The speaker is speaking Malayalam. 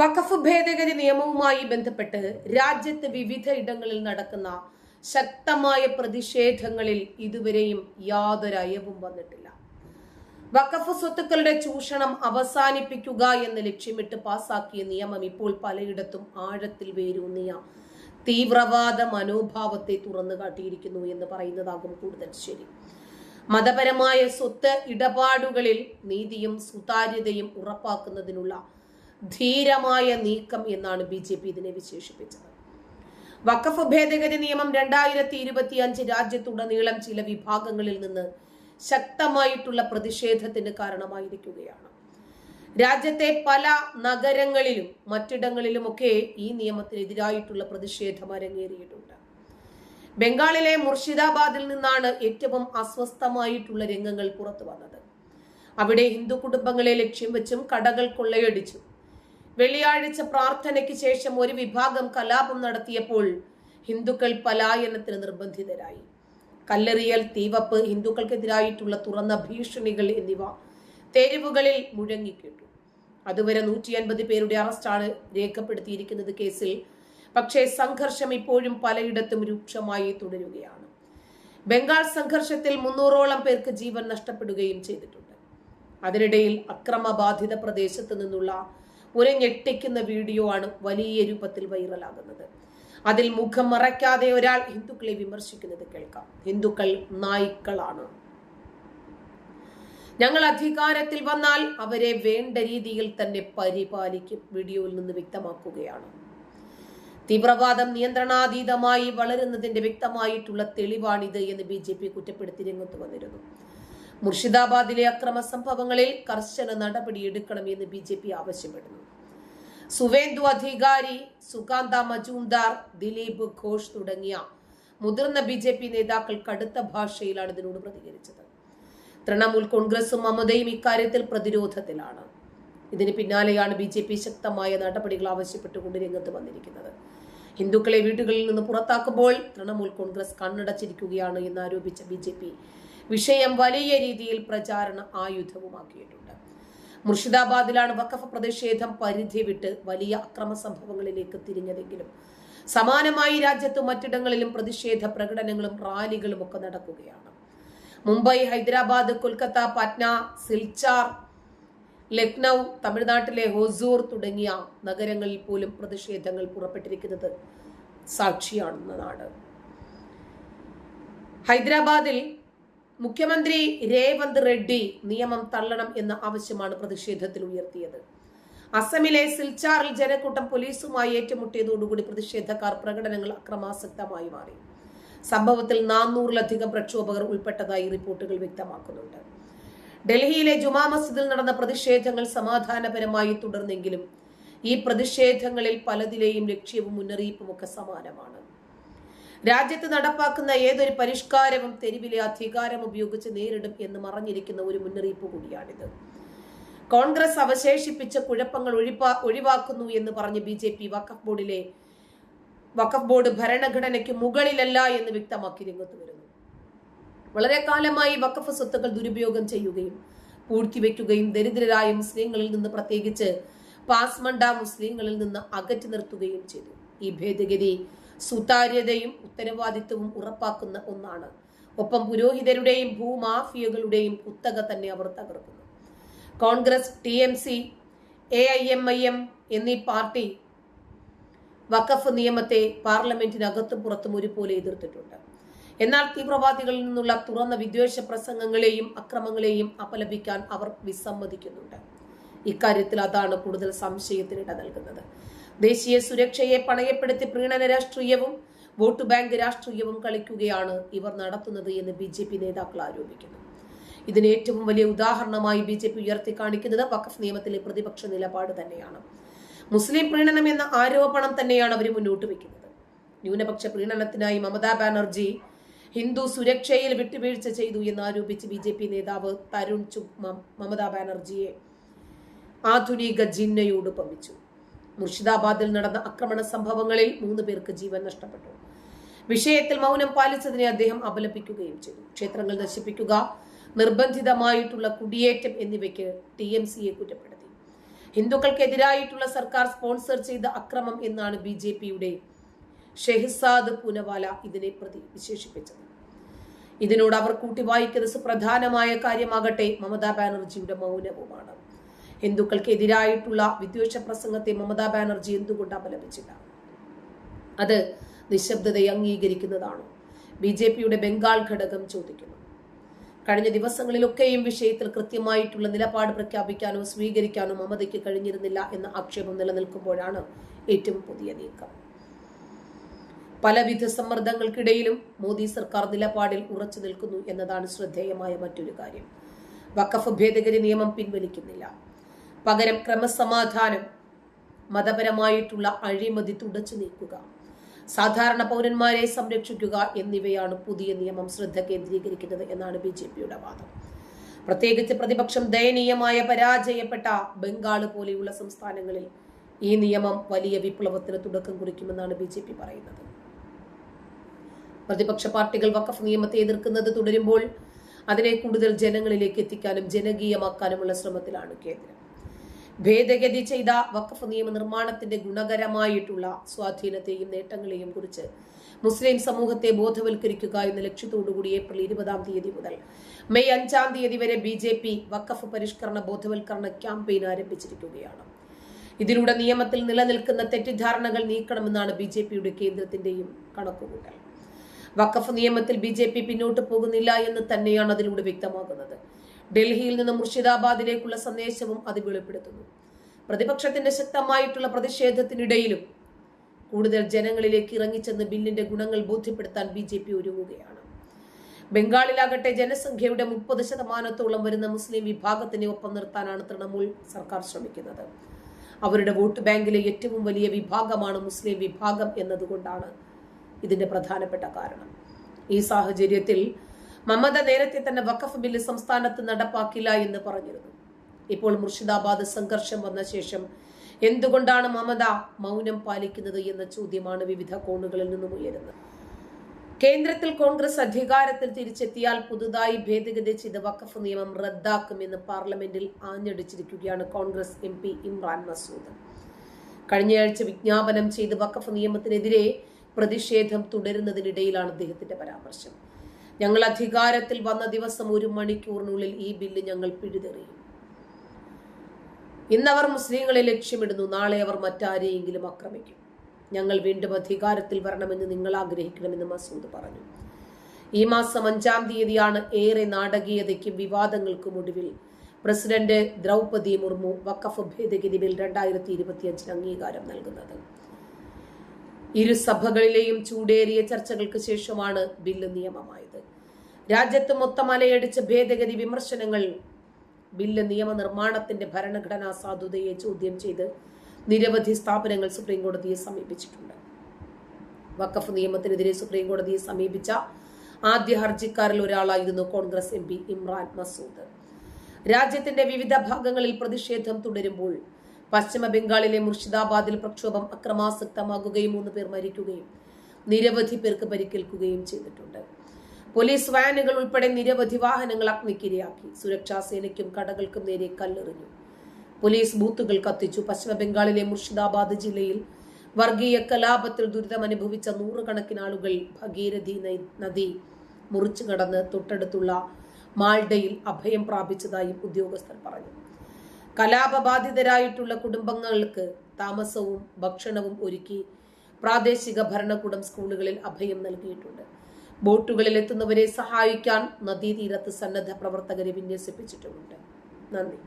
വഖഫ് ഭേദഗതി നിയമവുമായി ബന്ധപ്പെട്ട് രാജ്യത്ത് വിവിധ ഇടങ്ങളിൽ നടക്കുന്ന ശക്തമായ പ്രതിഷേധങ്ങളിൽ ഇതുവരെയും യാതൊരു അയവും വന്നിട്ടില്ല. വഖഫ് സ്വത്തുക്കളുടെ ചൂഷണം അവസാനിപ്പിക്കുക എന്ന് ലക്ഷ്യമിട്ട് പാസാക്കിയ നിയമം ഇപ്പോൾ പലയിടത്തും ആഴത്തിൽ വേരൂന്നിയ തീവ്രവാദ മനോഭാവത്തെ തുറന്നു കാട്ടിയിരിക്കുന്നു എന്ന് പറയുന്നതാകും കൂടുതൽ ശരി. മതപരമായ സ്വത്ത് ഇടപാടുകളിൽ നീതിയും സുതാര്യതയും ഉറപ്പാക്കുന്നതിനുള്ള ധീരമായ നീക്കം എന്നാണ് BJP ഇതിനെ വിശേഷിപ്പിച്ചത്. വഖഫ് ഭേദഗതി നിയമം 2025 രാജ്യത്തുടനീളം ചില വിഭാഗങ്ങളിൽ നിന്ന് ശക്തമായിട്ടുള്ള പ്രതിഷേധത്തിന് കാരണമായിരിക്കുകയാണ്. രാജ്യത്തെ പല നഗരങ്ങളിലും മറ്റിടങ്ങളിലുമൊക്കെ ഈ നിയമത്തിനെതിരായിട്ടുള്ള പ്രതിഷേധം അരങ്ങേറിയിട്ടുണ്ട്. ബംഗാളിലെ മുർഷിദാബാദിൽ നിന്നാണ് ഏറ്റവും അസ്വസ്ഥമായിട്ടുള്ള രംഗങ്ങൾ പുറത്തു വന്നത്. അവിടെ ഹിന്ദു കുടുംബങ്ങളെ ലക്ഷ്യം വെച്ചും കടകൾ കൊള്ളയടിച്ചു. വെള്ളിയാഴ്ച പ്രാർത്ഥനയ്ക്ക് ശേഷം ഒരു വിഭാഗം കലാപം നടത്തിയപ്പോൾ ഹിന്ദുക്കൾ പലായനത്തിന് നിർബന്ധിതരായി. കല്ലെറിയൽ, തീവപ്പ്, ഹിന്ദുക്കൾക്കെതിരായിട്ടുള്ള തുറന്ന ഭീഷണികൾ എന്നിവ തെരുവുകളിൽ മുഴങ്ങിക്കേട്ടു. അതുവരെ 150 പേരുടെ അറസ്റ്റാണ് രേഖപ്പെടുത്തിയിരിക്കുന്നത് കേസിൽ. പക്ഷേ സംഘർഷം ഇപ്പോഴും പലയിടത്തും രൂക്ഷമായി തുടരുകയാണ്. ബംഗാൾ സംഘർഷത്തിൽ 300ഓളം പേർക്ക് ജീവൻ നഷ്ടപ്പെടുകയും ചെയ്തിട്ടുണ്ട്. അതിനിടയിൽ അക്രമബാധിത പ്രദേശത്ത് നിന്നുള്ള ഒരു ഞെട്ടിക്കുന്ന വീഡിയോ ആണ് വലിയ രൂപത്തിൽ വൈറലാകുന്നത്. അതിൽ മുഖം മറയ്ക്കാതെ ഒരാൾ ഹിന്ദുക്കളെ വിമർശിക്കുന്നത് കേൾക്കാം. ഹിന്ദുക്കൾ നായ്ക്കളാണ്, ഞങ്ങൾ അധികാരത്തിൽ വന്നാൽ അവരെ വേണ്ട രീതിയിൽ തന്നെ പരിപാലിക്കും, വീഡിയോയിൽ നിന്ന് വ്യക്തമാക്കുകയാണ്. തീവ്രവാദം നിയന്ത്രണാതീതമായി വളരുന്നതിന്റെ വ്യക്തമായിട്ടുള്ള തെളിവാണിത് എന്ന് BJP കുറ്റപ്പെടുത്തി രംഗത്ത് വന്നിരുന്നു. മുർഷിദാബാദിലെ അക്രമ സംഭവങ്ങളിൽ കർശന നടപടിയെടുക്കണം എന്ന് BJP ആവശ്യപ്പെടുന്നു. സുവേന്ദു അധികാരി, സുകാന്ത മജുംദാർ, ദിലീപ് ഘോഷ് തുടങ്ങിയ മുതിർന്ന BJP നേതാക്കൾ കടുത്ത ഭാഷയിലാണ് ഇതിനോട് പ്രതികരിച്ചത്. തൃണമൂൽ കോൺഗ്രസും മമതയും ഇക്കാര്യത്തിൽ പ്രതിരോധത്തിലാണ്. ഇതിന് പിന്നാലെയാണ് BJP ശക്തമായ നടപടികൾ ആവശ്യപ്പെട്ടുകൊണ്ട് രംഗത്ത് വന്നിരിക്കുന്നത്. ഹിന്ദുക്കളെ വീടുകളിൽ നിന്ന് പുറത്താക്കുമ്പോൾ തൃണമൂൽ കോൺഗ്രസ് കണ്ണടച്ചിരിക്കുകയാണ് എന്നാരോപിച്ച BJP വിഷയം വലിയ രീതിയിൽ പ്രചാരണ ആയുധവുമാക്കിയിട്ടുണ്ട്. മുർഷിദാബാദിലാണ് വഖഫ് പ്രതിഷേധം പരിധി വിട്ട് വലിയ അക്രമ സംഭവങ്ങളിലേക്ക് തിരിഞ്ഞതെങ്കിലും സമാനമായി രാജ്യത്ത് മറ്റിടങ്ങളിലും പ്രതിഷേധ പ്രകടനങ്ങളും റാലികളും ഒക്കെ നടക്കുകയാണ്. മുംബൈ, ഹൈദരാബാദ്, കൊൽക്കത്ത, പാറ്റ്ന, സിൽച്ചാർ, ലക്നൗ, തമിഴ്നാട്ടിലെ ഹൊസൂർ തുടങ്ങിയ നഗരങ്ങളിൽ പോലും പ്രതിഷേധങ്ങൾ പുറപ്പെട്ടിരിക്കുന്നത് സാക്ഷിയാണെന്നതാണ്. ഹൈദരാബാദിൽ മുഖ്യമന്ത്രി രേവന്ത് റെഡ്ഡി നിയമം തള്ളണം എന്ന ആവശ്യമാണ് പ്രതിഷേധത്തിൽ ഉയർത്തിയത്. അസമിലെ സിൽച്ചാറിൽ ജനക്കൂട്ടം പോലീസുമായി ഏറ്റുമുട്ടിയതോടുകൂടി പ്രതിഷേധക്കാർ പ്രകടനങ്ങൾ അക്രമാസക്തമായി മാറി. സംഭവത്തിൽ 400-ലധികം പ്രക്ഷോഭകർ ഉൾപ്പെട്ടതായി റിപ്പോർട്ടുകൾ വ്യക്തമാക്കുന്നുണ്ട്. ഡൽഹിയിലെ ജുമാ മസ്ജിദിൽ നടന്ന പ്രതിഷേധങ്ങൾ സമാധാനപരമായി തുടർന്നെങ്കിലും ഈ പ്രതിഷേധങ്ങളിൽ പലതിലെയും ലക്ഷ്യവും മുന്നറിയിപ്പും ഒക്കെ സമാനമാണ്. രാജ്യത്ത് നടപ്പാക്കുന്ന ഏതൊരു പരിഷ്കാരവും തെരുവിലെ അധികാരം ഉപയോഗിച്ച് നേരിടും എന്ന് മറഞ്ഞിരിക്കുന്ന ഒരു മുന്നറിയിപ്പ് കൂടിയാണിത്. കോൺഗ്രസ് അവശേഷിപ്പിച്ച കുഴപ്പങ്ങൾ ഒഴിവാക്കുന്നു എന്ന് പറഞ്ഞ് BJP വഖഫ് ബോർഡ് ഭരണഘടനയ്ക്ക് മുകളിലല്ല എന്ന് വ്യക്തമാക്കി രംഗത്ത് വരുന്നു. വളരെ കാലമായി വഖഫ് സ്വത്തുക്കൾ ദുരുപയോഗം ചെയ്യുകയും പൂഴ്ത്തിവെക്കുകയും ദരിദ്രരായ മുസ്ലിങ്ങളിൽ നിന്ന്, പ്രത്യേകിച്ച് പാസ്മണ്ട മുസ്ലിങ്ങളിൽ നിന്ന് അകറ്റി നിർത്തുകയും ചെയ്തു. ഈ ഭേദഗതി സുതാര്യതയും ഉത്തരവാദിത്വവും ഉറപ്പാക്കുന്ന ഒന്നാണ്. ഒപ്പം പുരോഹിതരുടെയും ഭൂമാഫിയകളുടെയും കുത്തക തന്നെ അവർ തകർക്കുന്നു. കോൺഗ്രസ്, TMC, AIMIM എന്നീ പാർട്ടി വഖഫ് നിയമത്തെ പാർലമെന്റിനകത്തും പുറത്തും ഒരുപോലെ എതിർത്തിട്ടുണ്ട്. എന്നാൽ തീവ്രവാദികളിൽ നിന്നുള്ള തുറന്ന വിദ്വേഷ പ്രസംഗങ്ങളെയും അക്രമങ്ങളെയും അപലപിക്കാൻ അവർ വിസമ്മതിക്കുന്നുണ്ട്. ഇക്കാര്യത്തിൽ അതാണ് കൂടുതൽ സംശയത്തിനിട നൽകുന്നത്. ദേശീയ സുരക്ഷയെ പണയപ്പെടുത്തി പ്രീണന രാഷ്ട്രീയവും വോട്ട് ബാങ്ക് രാഷ്ട്രീയവും കളിക്കുകയാണ് ഇവർ നടത്തുന്നത് എന്ന് BJP നേതാക്കൾ ആരോപിക്കുന്നു. ഇതിന് ഏറ്റവും വലിയ ഉദാഹരണമായി BJP ഉയർത്തി കാണിക്കുന്നത് വഖഫ് നിയമത്തിലെ പ്രതിപക്ഷ നിലപാട് തന്നെയാണ്. മുസ്ലിം പ്രീണനം എന്ന ആരോപണം തന്നെയാണ് അവർ മുന്നോട്ട് വയ്ക്കുന്നത്. ന്യൂനപക്ഷ പ്രീണനത്തിനായി മമതാ ബാനർജി ഹിന്ദു സുരക്ഷയിൽ വിട്ടുവീഴ്ച ചെയ്തു എന്നാരോപിച്ച് BJP നേതാവ് തരുൺ ചുഗ് മമതാ ബാനർജിയെ ആധുനിക ജിന്നയോട് ഉപമിച്ചു. മുർഷിദാബാദിൽ നടന്ന ആക്രമണ സംഭവങ്ങളിൽ 3 പേർക്ക് ജീവൻ നഷ്ടപ്പെട്ടു. വിഷയത്തിൽ മൗനം പാലിച്ചതിനെ അദ്ദേഹം അപലപിക്കുകയും ചെയ്തു. ക്ഷേത്രങ്ങൾ നശിപ്പിക്കുക, നിർബന്ധിതമായിട്ടുള്ള കുടിയേറ്റം എന്നിവയ്ക്ക് TMCയെ കുറ്റപ്പെടുത്തി. ഹിന്ദുക്കൾക്കെതിരായിട്ടുള്ള സർക്കാർ സ്പോൺസർ ചെയ്ത അക്രമം എന്നാണ് BJPയുടെ ഷെഹ്സാദ് പൂനവാല ഇതിനെ പ്രതി വിശേഷിപ്പിച്ചത്. ഇതിനോട് അവർ കൂട്ടിവായിക്കുന്ന സുപ്രധാനമായ കാര്യമാകട്ടെ മമതാ ബാനർജിയുടെ മൗനവുമാണ്. ഹിന്ദുക്കൾക്കെതിരായിട്ടുള്ള വിദ്വേഷ പ്രസംഗത്തെ മമതാ ബാനർജി എന്തുകൊണ്ട് അപലപിച്ചില്ല? അത് നിശബ്ദതയെ അംഗീകരിക്കുന്നതാണോ? BJPയുടെ ബംഗാൾ ഘടകം ചോദിക്കുന്നു. കഴിഞ്ഞ ദിവസങ്ങളിലൊക്കെയും വിഷയത്തിൽ കൃത്യമായിട്ടുള്ള നിലപാട് പ്രഖ്യാപിക്കാനോ സ്വീകരിക്കാനോ മമതയ്ക്ക് കഴിഞ്ഞിരുന്നില്ല എന്ന ആക്ഷേപം നിലനിൽക്കുമ്പോഴാണ് ഏറ്റവും പുതിയ നീക്കം. പലവിധ സമ്മർദ്ദങ്ങൾക്കിടയിലും മോദി സർക്കാർ നിലപാടിൽ ഉറച്ചു നിൽക്കുന്നു എന്നതാണ് ശ്രദ്ധേയമായ മറ്റൊരു കാര്യം. വഖഫ് ഭേദഗതി നിയമം പിൻവലിക്കുന്നില്ല. പകരം ക്രമസമാധാനം, മതപരമായിട്ടുള്ള അഴിമതി തുടച്ചു നീക്കുക, സാധാരണ പൗരന്മാരെ സംരക്ഷിക്കുക എന്നിവയാണ് പുതിയ നിയമം ശ്രദ്ധ കേന്ദ്രീകരിക്കുന്നത് എന്നാണ് BJPയുടെ വാദം. പ്രത്യേകിച്ച് പ്രതിപക്ഷം ദയനീയമായ പരാജയപ്പെട്ട ബംഗാൾ പോലെയുള്ള സംസ്ഥാനങ്ങളിൽ ഈ നിയമം വലിയ വിപ്ലവത്തിന് തുടക്കം കുറിക്കുമെന്നാണ് BJP പറയുന്നത്. പ്രതിപക്ഷ പാർട്ടികൾ വഖഫ് നിയമത്തെ എതിർക്കുന്നത് തുടരുമ്പോൾ അതിനെ കൂടുതൽ ജനങ്ങളിലേക്ക് എത്തിക്കാനും ജനകീയമാക്കാനുമുള്ള ശ്രമത്തിലാണ് കേന്ദ്രം. ഭേദഗതി ചെയ്ത വഖഫ് നിയമ നിർമ്മാണത്തിന്റെ ഗുണകരമായിട്ടുള്ള സ്വാധീനത്തെയും നേട്ടങ്ങളെയും കുറിച്ച് മുസ്ലിം സമൂഹത്തെ ബോധവൽക്കരിക്കുക എന്ന ലക്ഷ്യത്തോടുകൂടി ഏപ്രിൽ 20 മുതൽ മെയ് 5 വരെ BJP വഖഫ് പരിഷ്കരണ ബോധവൽക്കരണ ക്യാമ്പയിൻ ആരംഭിച്ചിരിക്കുകയാണ്. ഇതിലൂടെ നിയമത്തിൽ നിലനിൽക്കുന്ന തെറ്റിദ്ധാരണകൾ നീക്കണമെന്നാണ് BJPയുടെ കേന്ദ്രത്തിന്റെയും കണക്കുകൂട്ടൽ. വഖഫ് നിയമത്തിൽ BJP പിന്നോട്ട് പോകുന്നില്ല എന്ന് തന്നെയാണ് അതിലൂടെ വ്യക്തമാകുന്നത്. ഡൽഹിയിൽ നിന്ന് മുർഷിദാബാദിലേക്കുള്ള സന്ദേശവും അത് വെളിപ്പെടുത്തുന്നു. പ്രതിപക്ഷത്തിന്റെ ശക്തമായിട്ടുള്ള പ്രതിഷേധത്തിനിടയിലും കൂടുതൽ ജനങ്ങളിലേക്ക് ഇറങ്ങിച്ചെന്ന് ബില്ലിന്റെ ഗുണങ്ങൾ ബോധ്യപ്പെടുത്താൻ BJP ഒരുങ്ങുകയാണ്. ബംഗാളിലാകട്ടെ ജനസംഖ്യയുടെ 30% വരുന്ന മുസ്ലിം വിഭാഗത്തിനെ ഒപ്പം നിർത്താനാണ് തൃണമൂൽ സർക്കാർ ശ്രമിക്കുന്നത്. അവരുടെ വോട്ട് ബാങ്കിലെ ഏറ്റവും വലിയ വിഭാഗമാണ് മുസ്ലിം വിഭാഗം എന്നതുകൊണ്ടാണ് ഇതിന്റെ പ്രധാനപ്പെട്ട കാരണം. ഈ സാഹചര്യത്തിൽ മമത നേരത്തെ തന്നെ വഖഫ് ബില്ല് സംസ്ഥാനത്ത് നടപ്പാക്കില്ല എന്ന് പറഞ്ഞിരുന്നു. ഇപ്പോൾ മുർഷിദാബാദ് സംഘർഷം വന്ന ശേഷം എന്തുകൊണ്ടാണ് മമത മൗനം പാലിക്കുന്നത് എന്ന ചോദ്യമാണ് വിവിധ കോണുകളിൽ നിന്നും ഉയരുന്നത്. കേന്ദ്രത്തിൽ കോൺഗ്രസ് അധികാരത്തിൽ തിരിച്ചെത്തിയാൽ പുതുതായി ഭേദഗതി ചെയ്ത വഖഫ് നിയമം റദ്ദാക്കുമെന്ന് പാർലമെന്റിൽ ആഞ്ഞടിച്ചിരിക്കുകയാണ് കോൺഗ്രസ് MP ഇമ്രാൻ മസൂദ്. കഴിഞ്ഞയാഴ്ച വിജ്ഞാപനം ചെയ്ത് വഖഫ് നിയമത്തിനെതിരെ പ്രതിഷേധം തുടരുന്നതിനിടയിലാണ് അദ്ദേഹത്തിന്റെ പരാമർശം. ഞങ്ങൾ അധികാരത്തിൽ വന്ന ദിവസം 1 മണിക്കൂറിനുള്ളിൽ ഈ ബില്ല് ഞങ്ങൾ പിഴുതെറിയും. ഇന്നവർ മുസ്ലിങ്ങളെ ലക്ഷ്യമിടുന്നു, നാളെ അവർ മറ്റാരെയെങ്കിലും ആക്രമിക്കും. ഞങ്ങൾ വീണ്ടും അധികാരത്തിൽ വരണമെന്ന് നിങ്ങൾ ആഗ്രഹിക്കണമെന്ന് മസൂദ് പറഞ്ഞു. ഈ മാസം 5 ഏറെ നാടകീയതയ്ക്കും വിവാദങ്ങൾക്കും ഒടുവിൽ പ്രസിഡന്റ് ദ്രൗപദി മുർമു വഖഫ് ഭേദഗതി ബിൽ 2025 അംഗീകാരം നൽകുന്നത്. ഇരു സഭകളിലെയും ചൂടേറിയ ചർച്ചകൾക്ക് ശേഷമാണ് ബില്ല് നിയമമായത്. രാജ്യത്ത് മൊത്തം അലയടിച്ച ഭേദഗതി വിമർശനങ്ങൾ ബില്ല് നിയമനിർമ്മാണത്തിന്റെ ഭരണഘടനാ സാധുതയെ ചോദ്യം ചെയ്ത് നിരവധി സ്ഥാപനങ്ങൾ സുപ്രീംകോടതിയെ സമീപിച്ചിട്ടുണ്ട്. വഖഫ് നിയമത്തിനെതിരെ സുപ്രീംകോടതിയെ സമീപിച്ച ആദ്യ ഹർജിക്കാരിൽ ഒരാളായിരുന്നു കോൺഗ്രസ് MP ഇമ്രാൻ മസൂദ്. രാജ്യത്തിന്റെ വിവിധ ഭാഗങ്ങളിൽ പ്രതിഷേധം തുടരുമ്പോൾ പശ്ചിമ ബംഗാളിലെ മുർഷിദാബാദിൽ പ്രക്ഷോഭം അക്രമാസക്തമാകുകയും 3 പേർ മരിക്കുകയും നിരവധി പേർക്ക് പരിക്കേൽക്കുകയും ചെയ്തിട്ടുണ്ട്. പോലീസ് വാനുകൾ ഉൾപ്പെടെ നിരവധി വാഹനങ്ങൾ അഗ്നിക്കിരയാക്കി. സുരക്ഷാ സേനയ്ക്കും കടകൾക്കും നേരെ കല്ലെറിഞ്ഞു. പോലീസ് ബൂത്തുകൾ കത്തിച്ചു. പശ്ചിമ ബംഗാളിലെ മുർഷിദാബാദ് ജില്ലയിൽ വർഗീയ കലാപത്തിൽ ദുരിതമനുഭവിച്ച 100 കണക്കിന് ആളുകൾ ഭഗീരഥി നദി മുറിച്ചു കടന്ന് തൊട്ടടുത്തുള്ള മാൾഡയിൽ അഭയം പ്രാപിച്ചതായും ഉദ്യോഗസ്ഥർ പറഞ്ഞു. കലാപബാധിതരായിട്ടുള്ള കുടുംബങ്ങൾക്ക് താമസവും ഭക്ഷണവും ഒരുക്കി പ്രാദേശിക ഭരണകൂടം സ്കൂളുകളിൽ അഭയം നൽകിയിട്ടുണ്ട്. ബോട്ടുകളിൽ എത്തുന്നവരെ സഹായിക്കാൻ നദീതീരത്ത് സന്നദ്ധ പ്രവർത്തകരെ വിന്യസിപ്പിച്ചിട്ടുമുണ്ട്. നന്ദി.